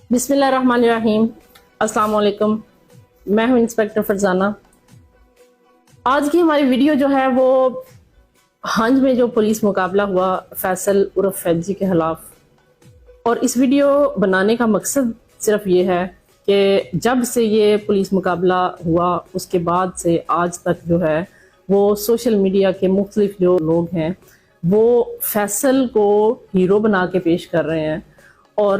بسم اللہ الرحمن الرحیم۔ السلام علیکم، میں ہوں انسپیکٹر فرزانہ۔ آج کی ہماری ویڈیو جو ہے وہ ہنج میں جو پولیس مقابلہ ہوا فیصل عرف فیضی کے خلاف، اور اس ویڈیو بنانے کا مقصد صرف یہ ہے کہ جب سے یہ پولیس مقابلہ ہوا اس کے بعد سے آج تک جو ہے وہ سوشل میڈیا کے مختلف جو لوگ ہیں وہ فیصل کو ہیرو بنا کے پیش کر رہے ہیں، اور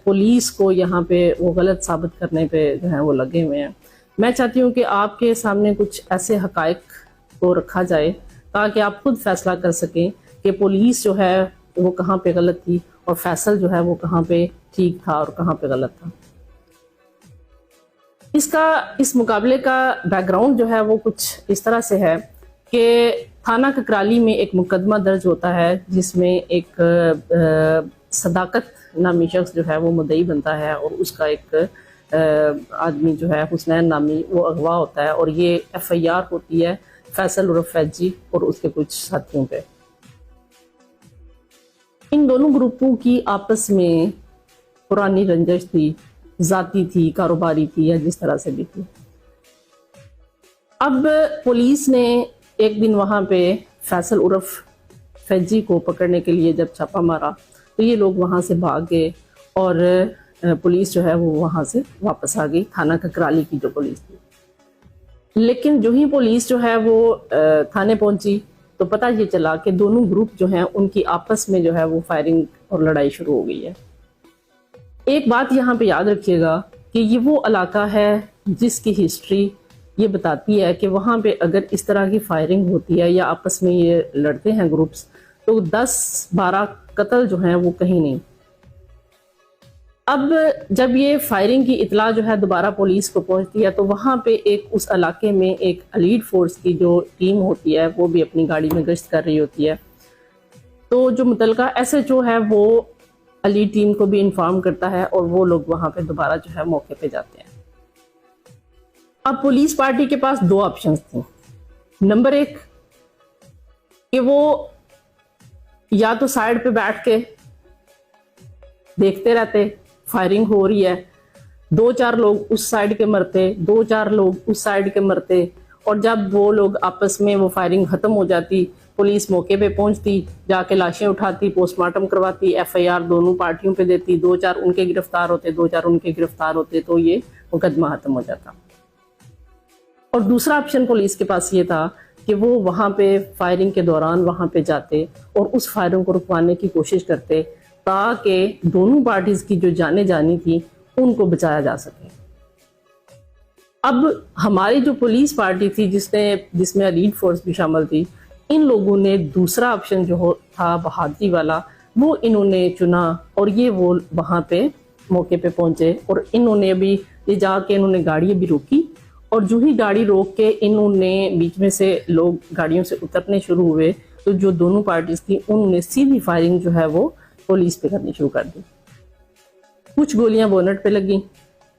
پولیس کو یہاں پہ وہ غلط ثابت کرنے پہ جو ہے وہ لگے ہوئے ہیں۔ میں چاہتی ہوں کہ آپ کے سامنے کچھ ایسے حقائق کو رکھا جائے تاکہ آپ خود فیصلہ کر سکیں کہ پولیس جو ہے وہ کہاں پہ غلط تھی اور فیصل جو ہے وہ کہاں پہ ٹھیک تھا اور کہاں پہ غلط تھا۔ اس مقابلے کا بیک گراؤنڈ جو ہے وہ کچھ اس طرح سے ہے کہ تھانہ ککرالی میں ایک مقدمہ درج ہوتا ہے جس میں ایک صداقت نامی شخص جو ہے وہ مدعی بنتا ہے، اور اس کا ایک آدمی جو ہے حسنین نامی وہ اغوا ہوتا ہے، اور یہ ایف آئی آر ہوتی ہے فیصل عرف فیضی اور اس کے کچھ ساتھیوں پہ۔ ان دونوں گروپوں کی آپس میں پرانی رنجش تھی، ذاتی تھی، کاروباری تھی، یا جس طرح سے بھی تھی۔ اب پولیس نے ایک دن وہاں پہ فیصل عرف فیضی کو پکڑنے کے لیے جب چھاپا مارا تو یہ لوگ وہاں سے بھاگ گئے، اور پولیس جو ہے وہ وہاں سے واپس آ گئی، تھانہ ککرالی کی جو پولیس تھی۔ لیکن جو ہی پولیس جو ہے وہ تھانے پہنچی تو پتہ یہ چلا کہ دونوں گروپ جو ہیں ان کی آپس میں جو ہے وہ فائرنگ اور لڑائی شروع ہو گئی ہے۔ ایک بات یہاں پہ یاد رکھیے گا کہ یہ وہ علاقہ ہے جس کی ہسٹری یہ بتاتی ہے کہ وہاں پہ اگر اس طرح کی فائرنگ ہوتی ہے یا آپس میں یہ لڑتے ہیں گروپس تو 10-12 قتل جو ہیں وہ کہیں نہیں۔ اب جب یہ فائرنگ کی اطلاع جو ہے دوبارہ پولیس کو پہنچتی ہے تو وہاں پہ اس علاقے میں ایک ایلیٹ فورس کی جو ٹیم ہوتی ہے وہ بھی اپنی گاڑی میں گشت کر رہی ہوتی ہے، تو جو متعلقہ ایس ایچ او ہے وہ ایلیٹ ٹیم کو بھی انفارم کرتا ہے، اور وہ لوگ وہاں پہ دوبارہ جو ہے موقع پہ جاتے ہیں۔ اب پولیس پارٹی کے پاس دو آپشنز تھیں۔ نمبر ایک کہ وہ یا تو سائیڈ پہ بیٹھ کے دیکھتے رہتے، فائرنگ ہو رہی ہے، 2-4 لوگ اس سائیڈ کے مرتے، 2-4 لوگ اس سائیڈ کے مرتے، اور جب وہ لوگ آپس میں وہ فائرنگ ختم ہو جاتی پولیس موقع پہ پہنچتی، جا کے لاشیں اٹھاتی، پوسٹ مارٹم کرواتی، ایف آئی آر دونوں پارٹیوں پہ دیتی، 2-4 ان کے گرفتار ہوتے، 2-4 ان کے گرفتار ہوتے، تو یہ مقدمہ ختم ہو جاتا۔ اور دوسرا آپشن پولیس کے پاس یہ تھا کہ وہ وہاں پہ فائرنگ کے دوران وہاں پہ جاتے اور اس فائرنگ کو رکوانے کی کوشش کرتے تاکہ دونوں پارٹیز کی جو جانیں جانی تھی ان کو بچایا جا سکے۔ اب ہماری جو پولیس پارٹی تھی جس میں ایلیٹ فورس بھی شامل تھی، ان لوگوں نے دوسرا آپشن جو تھا بہادری والا وہ انہوں نے چنا، اور یہ وہ وہاں پہ موقع پہ پہنچے، اور انہوں نے ابھی یہ جا کے انہوں نے گاڑی بھی روکی، اور جو ہی گاڑی روک کے انہوں نے بیچ میں سے لوگ گاڑیوں سے اترنے شروع ہوئے تو جو دونوں پارٹیز تھی انہوں نے سیدھی فائرنگ جو ہے وہ پولیس پہ کرنی شروع کر دی۔ کچھ گولیاں بونٹ پہ لگیں،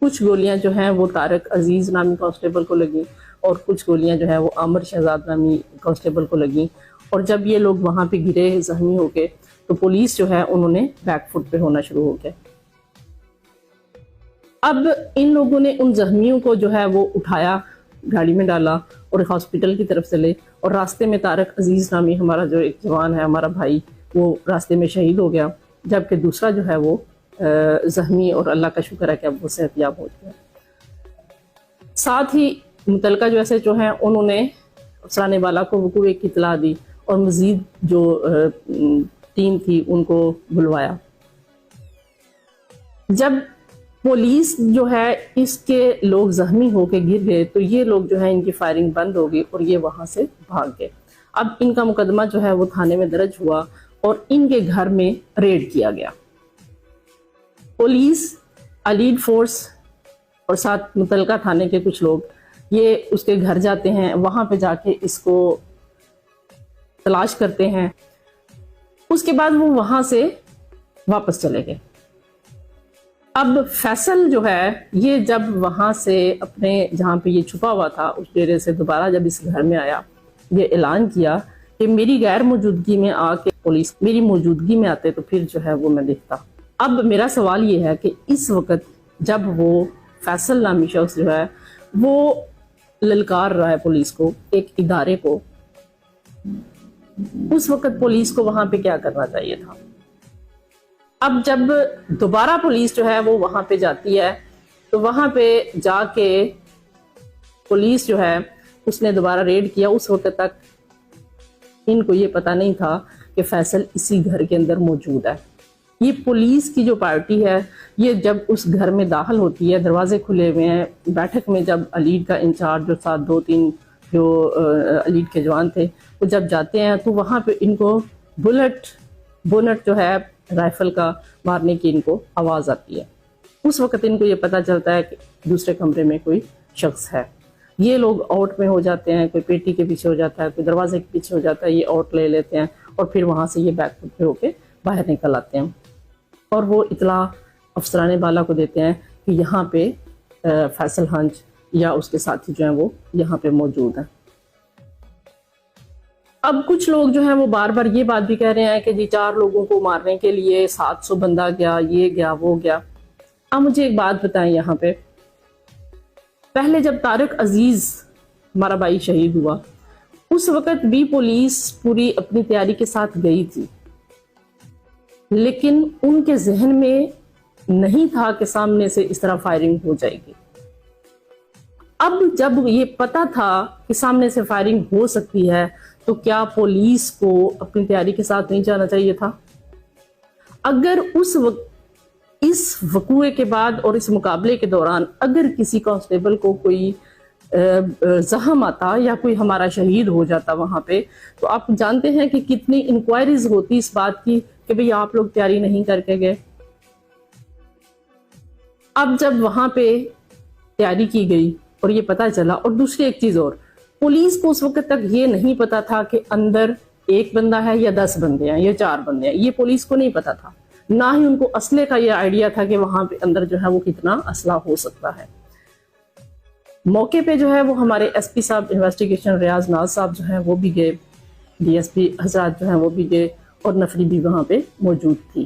کچھ گولیاں جو ہیں وہ طارق عزیز نامی کانسٹیبل کو لگیں، اور کچھ گولیاں جو ہے وہ عامر شہزاد نامی کانسٹیبل کو لگیں، اور جب یہ لوگ وہاں پہ گرے زخمی ہو کے تو پولیس جو ہے انہوں نے بیک فٹ پہ ہونا شروع ہو گیا۔ اب ان لوگوں نے ان زخمیوں کو جو ہے وہ اٹھایا، گاڑی میں ڈالا اور ہاسپٹل کی طرف چلے، اور راستے میں طارق عزیز نامی ہمارا جو ایک جوان ہے، ہمارا بھائی، وہ راستے میں شہید ہو گیا، جبکہ دوسرا جو ہے وہ زخمی، اور اللہ کا شکر ہے کہ اب وہ صحت یاب ہو گیا۔ ساتھ ہی متعلقہ جو ایس ایچ او ہیں انہوں نے افسرانے والا کو وقوع کی اطلاع دی، اور مزید جو ٹیم تھی ان کو بلوایا۔ جب پولیس جو ہے اس کے لوگ زخمی ہو کے گر گئے تو یہ لوگ جو ہے ان کی فائرنگ بند ہو گئی اور یہ وہاں سے بھاگ گئے۔ اب ان کا مقدمہ جو ہے وہ تھانے میں درج ہوا اور ان کے گھر میں ریڈ کیا گیا۔ پولیس، ایلیٹ فورس اور ساتھ متعلقہ تھانے کے کچھ لوگ یہ اس کے گھر جاتے ہیں، وہاں پہ جا کے اس کو تلاش کرتے ہیں۔ اس کے بعد وہ وہاں سے واپس چلے گئے۔ اب فیصل جو ہے یہ جب وہاں سے اپنے جہاں پہ یہ چھپا ہوا تھا اس ڈیرے سے دوبارہ جب اس گھر میں آیا، یہ اعلان کیا کہ میری غیر موجودگی میں آ کے پولیس میری موجودگی میں آتے تو پھر جو ہے وہ میں دیکھتا۔ اب میرا سوال یہ ہے کہ اس وقت جب وہ فیصل نامی شخص جو ہے وہ للکار رہا ہے پولیس کو، ایک ادارے کو، اس وقت پولیس کو وہاں پہ کیا کرنا چاہیے تھا؟ اب جب دوبارہ پولیس جو ہے وہ وہاں پہ جاتی ہے تو وہاں پہ جا کے پولیس جو ہے اس نے دوبارہ ریڈ کیا، اس وقت تک ان کو یہ پتا نہیں تھا کہ فیصل اسی گھر کے اندر موجود ہے۔ یہ پولیس کی جو پارٹی ہے یہ جب اس گھر میں داخل ہوتی ہے، دروازے کھلے ہوئے ہیں، بیٹھک میں جب علیڈ کا انچارج جو ساتھ 2-3 جو علیڈ کے جوان تھے وہ جب جاتے ہیں تو وہاں پہ ان کو بونٹ جو ہے رائفل کا مارنے کی ان کو آواز آتی ہے۔ اس وقت ان کو یہ پتا چلتا ہے کہ دوسرے کمرے میں کوئی شخص ہے۔ یہ لوگ آؤٹ میں ہو جاتے ہیں، کوئی پیٹی کے پیچھے ہو جاتا ہے، کوئی دروازے کے پیچھے ہو جاتا ہے، یہ آؤٹ لے لیتے ہیں اور پھر وہاں سے یہ بیک پہ ہو کے باہر نکل آتے ہیں اور وہ اطلاع افسران بالا کو دیتے ہیں کہ یہاں پہ فیصل ہنچ یا اس کے ساتھی جو ہیں وہ یہاں پہ موجود ہیں۔ اب کچھ لوگ جو ہیں وہ بار بار یہ بات بھی کہہ رہے ہیں کہ جی 4 لوگوں کو مارنے کے لیے 700 بندہ گیا، یہ گیا وہ گیا۔ اب مجھے ایک بات بتائیں، یہاں پہ پہلے جب طارق عزیز ہمارا بھائی شہید ہوا اس وقت بھی پولیس پوری اپنی تیاری کے ساتھ گئی تھی، لیکن ان کے ذہن میں نہیں تھا کہ سامنے سے اس طرح فائرنگ ہو جائے گی۔ اب جب یہ پتا تھا کہ سامنے سے فائرنگ ہو سکتی ہے تو کیا پولیس کو اپنی تیاری کے ساتھ نہیں جانا چاہیے تھا؟ اگر اس وقوعے کے بعد اور اس مقابلے کے دوران اگر کسی کانسٹیبل کو کوئی زخم آتا یا کوئی ہمارا شہید ہو جاتا وہاں پہ، تو آپ جانتے ہیں کہ کتنی انکوائریز ہوتی اس بات کی کہ بھئی آپ لوگ تیاری نہیں کر کے گئے۔ اب جب وہاں پہ تیاری کی گئی اور یہ پتا چلا، اور دوسری ایک چیز اور، پولیس کو اس وقت تک یہ نہیں پتا تھا کہ اندر 1 بندہ ہے یا 10 بندے ہیں یا 4 بندے ہیں، یہ پولیس کو نہیں پتا تھا، نہ ہی ان کو اسلحے کا یہ آئیڈیا تھا کہ وہاں پہ اندر جو ہے وہ کتنا اسلحہ ہو سکتا ہے۔ موقع پہ جو ہے وہ ہمارے ایس پی صاحب انویسٹیگیشن ریاض ناز صاحب جو ہیں وہ بھی گئے، ڈی ایس پی حضرات جو ہیں وہ بھی گئے اور نفری بھی وہاں پہ موجود تھی۔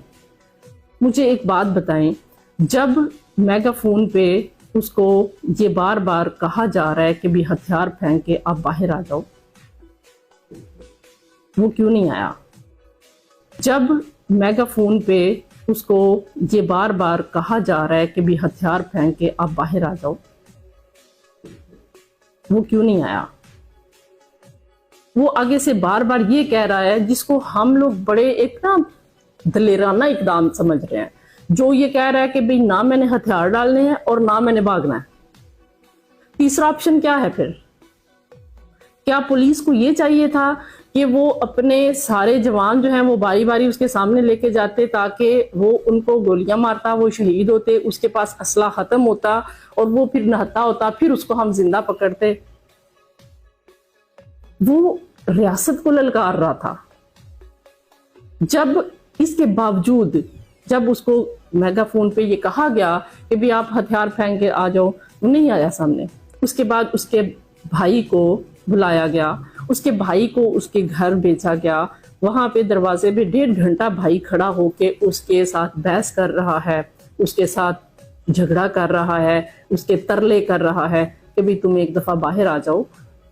مجھے ایک بات بتائیں، جب میگا فون پہ اس کو یہ بار بار کہا جا رہا ہے کہ بھی ہتھیار پھینک کے آپ باہر آ جاؤ، وہ کیوں نہیں آیا؟ جب میگا فون پہ اس کو یہ بار بار کہا جا رہا ہے کہ بھی ہتھیار پھینک کے آپ باہر آ جاؤ، وہ کیوں نہیں آیا؟ وہ آگے سے بار بار یہ کہہ رہا ہے جس کو ہم لوگ بڑے ایک نا دلیرانہ اقدام سمجھ رہے ہیں، جو یہ کہہ رہا ہے کہ بھئی نہ میں نے ہتھیار ڈالنے ہیں اور نہ میں نے بھاگنا ہے۔ تیسرا آپشن کیا ہے پھر؟ کیا پولیس کو یہ چاہیے تھا کہ وہ اپنے سارے جوان جو ہیں وہ باری باری اس کے سامنے لے کے جاتے تاکہ وہ ان کو گولیاں مارتا، وہ شہید ہوتے، اس کے پاس اسلحہ ختم ہوتا اور وہ پھر نہتا ہوتا، پھر اس کو ہم زندہ پکڑتے؟ وہ ریاست کو للکار رہا تھا۔ جب اس کے باوجود جب اس کو میگا فون پہ یہ کہا گیا کہ بھی آپ ہتھیار پھینک کے آ جاؤ، وہ نہیں آیا سامنے۔ اس کے بعد اس کے بھائی کو بلایا گیا، اس کے بھائی کو اس کے گھر بھیجا گیا، وہاں پہ دروازے پہ 1.5 گھنٹہ بھائی کھڑا ہو کے اس کے ساتھ بحث کر رہا ہے، اس کے ساتھ جھگڑا کر رہا ہے، اس کے ترلے کر رہا ہے کہ بھی تم ایک دفعہ باہر آ جاؤ،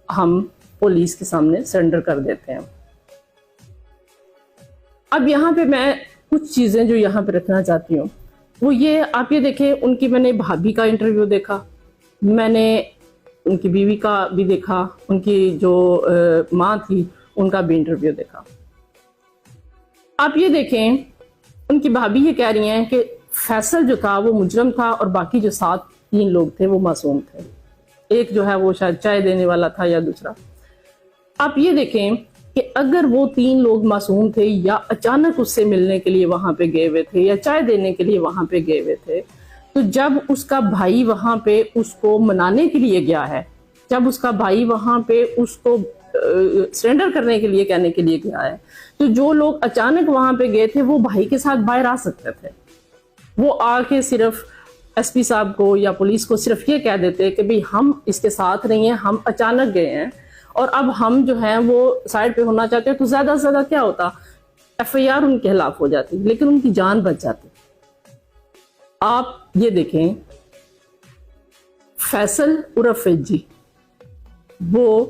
ہم پولیس کے سامنے سرنڈر کر دیتے ہیں۔ اب یہاں پہ میں کچھ چیزیں جو یہاں پہ رکھنا چاہتی ہوں وہ یہ، آپ یہ دیکھیں ان کی، میں نے بھابھی کا انٹرویو دیکھا، میں نے ان کی بیوی کا بھی دیکھا، ان کی جو ماں تھی ان کا بھی انٹرویو دیکھا۔ آپ یہ دیکھیں ان کی بھابھی یہ کہہ رہی ہیں کہ فیصل جو تھا وہ مجرم تھا اور باقی جو 3 لوگ تھے وہ معصوم تھے، ایک جو ہے وہ شاید چائے دینے والا تھا یا دوسرا۔ آپ یہ دیکھیں کہ اگر وہ 3 لوگ معصوم تھے یا اچانک اس سے ملنے کے لیے وہاں پہ گئے ہوئے تھے یا چائے دینے کے لیے وہاں پہ گئے ہوئے تھے، تو جب اس کا بھائی وہاں پہ اس کو منانے کے لیے گیا ہے، جب اس کا بھائی وہاں پہ اس کو سرنڈر کرنے کے لیے کہنے کے لیے گیا ہے، تو جو لوگ اچانک وہاں پہ گئے تھے وہ بھائی کے ساتھ باہر آ سکتے تھے۔ وہ آ کے صرف ایس پی صاحب کو یا پولیس کو صرف یہ کہہ دیتے کہ بھئی ہم اس کے ساتھ نہیں ہیں، ہم اچانک گئے ہیں اور اب ہم جو ہیں وہ سائڈ پہ ہونا چاہتے ہیں، تو زیادہ سے زیادہ کیا ہوتا، ایف آئی آر ان کے خلاف ہو جاتی، لیکن ان کی جان بچ جاتی۔ آپ یہ دیکھیں فیصل عرف فیضی وہ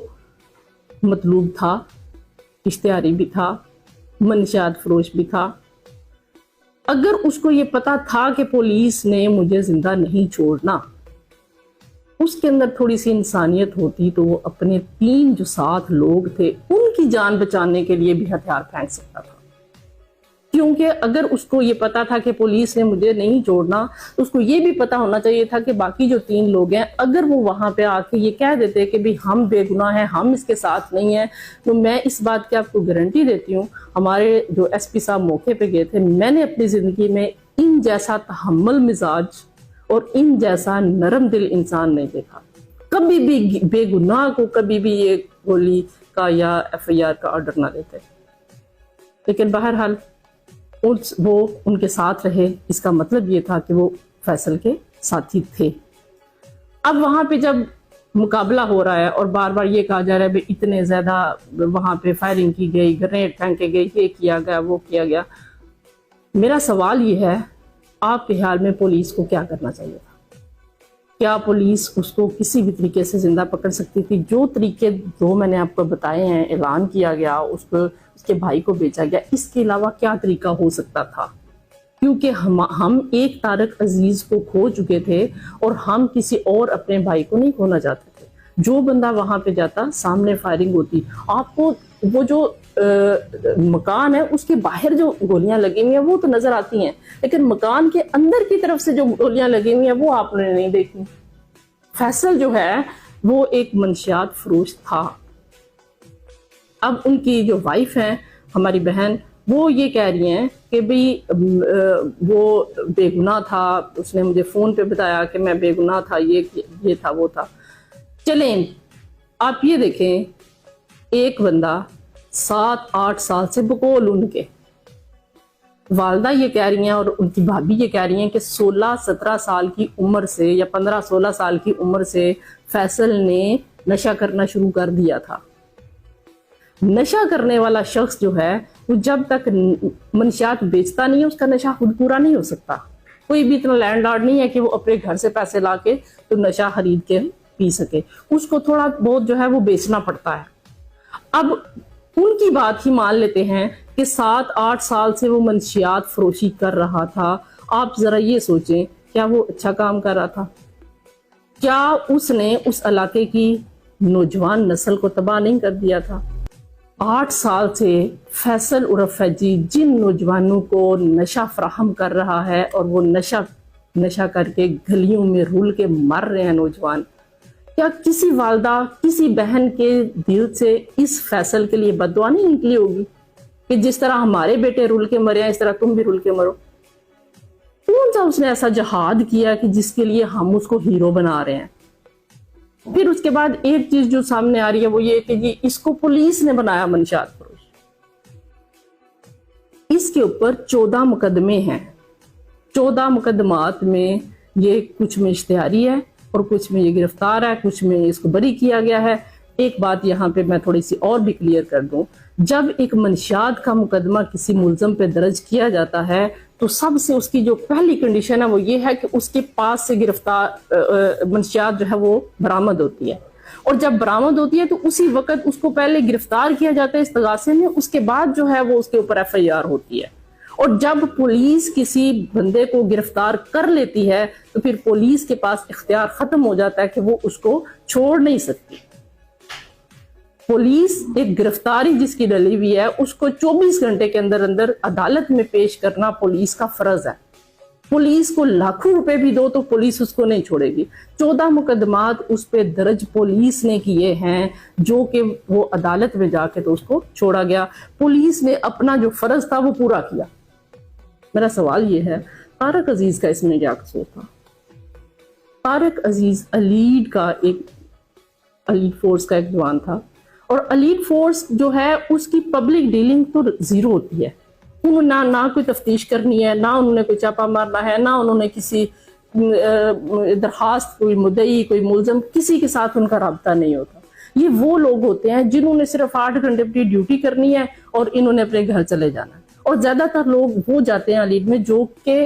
مطلوب تھا، اشتہاری بھی تھا، منشیات فروش بھی تھا. اگر اس کو یہ پتا تھا کہ پولیس نے مجھے زندہ نہیں چھوڑنا، اس کے اندر تھوڑی سی انسانیت ہوتی تو وہ اپنے 3 جو ساتھ لوگ تھے ان کی جان بچانے کے لیے بھی ہتھیار پھینک سکتا تھا. کیونکہ اگر اس کو یہ پتا تھا کہ پولیس نے مجھے نہیں چھوڑنا، تو اس کو یہ بھی پتا ہونا چاہیے تھا کہ باقی جو 3 لوگ ہیں اگر وہ وہاں پہ آ کے یہ کہہ دیتے کہ بھی ہم بے گناہ ہیں، ہم اس کے ساتھ نہیں ہیں، تو میں اس بات کی آپ کو گارنٹی دیتی ہوں، ہمارے جو ایس پی صاحب موقع پہ گئے تھے، میں نے اپنی زندگی میں ان جیسا تحمل مزاج اور ان جیسا نرم دل انسان نہیں دیکھا. کبھی بھی بے گناہ کو کبھی بھی یہ گولی کا یا ایف آئی آر کا آرڈر نہ دیتے. لیکن بہرحال وہ ان کے ساتھ رہے، اس کا مطلب یہ تھا کہ وہ فیصل کے ساتھی تھے. اب وہاں پہ جب مقابلہ ہو رہا ہے اور بار بار یہ کہا جا رہا ہے کہ اتنے زیادہ وہاں پہ فائرنگ کی گئی، گرینیڈ پھینکے گئے، یہ کیا گیا، وہ کیا گیا، میرا سوال یہ ہے آپ کے خیال میں پولیس کو کیا کرنا چاہیے تھا؟ کیا پولیس اس کو کسی بھی طریقے سے زندہ پکڑ سکتی تھی؟ جو طریقے 2 میں نے آپ کو بتائے ہیں، اعلان کیا گیا، اس کے بھائی کو بیچا گیا، اس کے علاوہ کیا طریقہ ہو سکتا تھا؟ کیونکہ ہم ایک طارق عزیز کو کھو چکے تھے اور ہم کسی اور اپنے بھائی کو نہیں کھونا چاہتے تھے. جو بندہ وہاں پہ جاتا سامنے فائرنگ ہوتی، آپ کو وہ جو مکان ہے اس کے باہر جو گولیاں لگی ہوئی ہیں وہ تو نظر آتی ہیں، لیکن مکان کے اندر کی طرف سے جو گولیاں لگی ہوئی ہیں وہ آپ نے نہیں دیکھی. فیصل جو ہے وہ ایک منشیات فروش تھا. اب ان کی جو وائف ہیں ہماری بہن، وہ یہ کہہ رہی ہیں کہ بھئی وہ بے گناہ تھا، اس نے مجھے فون پہ بتایا کہ میں بے گناہ تھا، یہ تھا، وہ تھا. چلیں آپ یہ دیکھیں، ایک بندہ 7-8 سال سے بقول ان کے والدہ یہ کہہ رہی ہیں اور ان کی بھابھی یہ کہہ رہی ہیں کہ 16-17 سال کی عمر سے یا 15-16 سال کی عمر سے فیصل نے نشہ کرنا شروع کر دیا تھا. نشہ کرنے والا شخص جو ہے وہ جب تک منشیات بیچتا نہیں ہے اس کا نشہ خود پورا نہیں ہو سکتا. کوئی بھی اتنا لینڈ لارڈ نہیں ہے کہ وہ اپنے گھر سے پیسے لا کے تو نشہ خرید کے پی سکے، اس کو تھوڑا بہت جو ہے وہ بیچنا پڑتا ہے. اب ان کی بات ہی مان لیتے ہیں کہ 7-8 سال سے وہ منشیات فروشی کر رہا تھا. آپ ذرا یہ سوچیں، کیا وہ اچھا کام کر رہا تھا؟ کیا اس نے اس علاقے کی نوجوان نسل کو تباہ نہیں کر دیا تھا؟ 8 سال سے فیصل عرف فیضی جن نوجوانوں کو نشہ فراہم کر رہا ہے اور وہ نشہ کر کے گلیوں میں رول کے مر رہے ہیں نوجوان، کیا کسی والدہ کسی بہن کے دل سے اس فیصل کے لیے بد دعا نہیں نکلی ہوگی کہ جس طرح ہمارے بیٹے رول کے مرے ہیں اس طرح تم بھی رول کے مرو؟ کون سا اس نے ایسا جہاد کیا کہ جس کے لیے ہم اس کو ہیرو بنا رہے ہیں؟ پھر اس کے بعد ایک چیز جو سامنے آ رہی ہے وہ یہ کہ جی اس کو پولیس نے بنایا منشیات فروش. اس کے اوپر 14 مقدمے ہیں. 14 مقدمات میں یہ کچھ میں اشتہاری ہے اور کچھ میں یہ گرفتار ہے، کچھ میں اس کو بری کیا گیا ہے. ایک بات یہاں پہ میں تھوڑی سی اور بھی کلیئر کر دوں، جب ایک منشیات کا مقدمہ کسی ملزم پہ درج کیا جاتا ہے تو سب سے اس کی جو پہلی کنڈیشن ہے وہ یہ ہے کہ اس کے پاس سے گرفتار منشیات جو ہے وہ برآمد ہوتی ہے. اور جب برآمد ہوتی ہے تو اسی وقت اس کو پہلے گرفتار کیا جاتا ہے استغاثے میں، اس کے بعد جو ہے وہ اس کے اوپر ایف آئی آر ہوتی ہے. اور جب پولیس کسی بندے کو گرفتار کر لیتی ہے تو پھر پولیس کے پاس اختیار ختم ہو جاتا ہے کہ وہ اس کو چھوڑ نہیں سکتی. پولیس ایک گرفتاری جس کی ڈلی ہوئی ہے اس کو 24 گھنٹے کے اندر اندر عدالت میں پیش کرنا پولیس کا فرض ہے. پولیس کو لاکھوں روپے بھی دو تو پولیس اس کو نہیں چھوڑے گی. 14 مقدمات اس پہ درج پولیس نے کیے ہیں جو کہ وہ عدالت میں جا کے تو اس کو چھوڑا گیا. پولیس نے اپنا جو فرض تھا وہ پورا کیا. میرا سوال یہ ہے طارق عزیز کا اس میں کیا قصور تھا؟ طارق عزیز ایلیٹ فورس کا ایک جوان تھا اور ایلیٹ فورس جو ہے اس کی پبلک ڈیلنگ تو زیرو ہوتی ہے. انہوں نے نہ کوئی تفتیش کرنی ہے، نہ انہوں نے کوئی چھاپا مارنا ہے، نہ انہوں نے کسی درخواست، کوئی مدعی، کوئی ملزم، کسی کے ساتھ ان کا رابطہ نہیں ہوتا. یہ وہ لوگ ہوتے ہیں جنہوں نے صرف 8 گھنٹے اپنی ڈیوٹی کرنی ہے اور انہوں نے اپنے گھر چلے جانا ہے. اور زیادہ تر لوگ وہ جاتے ہیں ایلیٹ میں جو کہ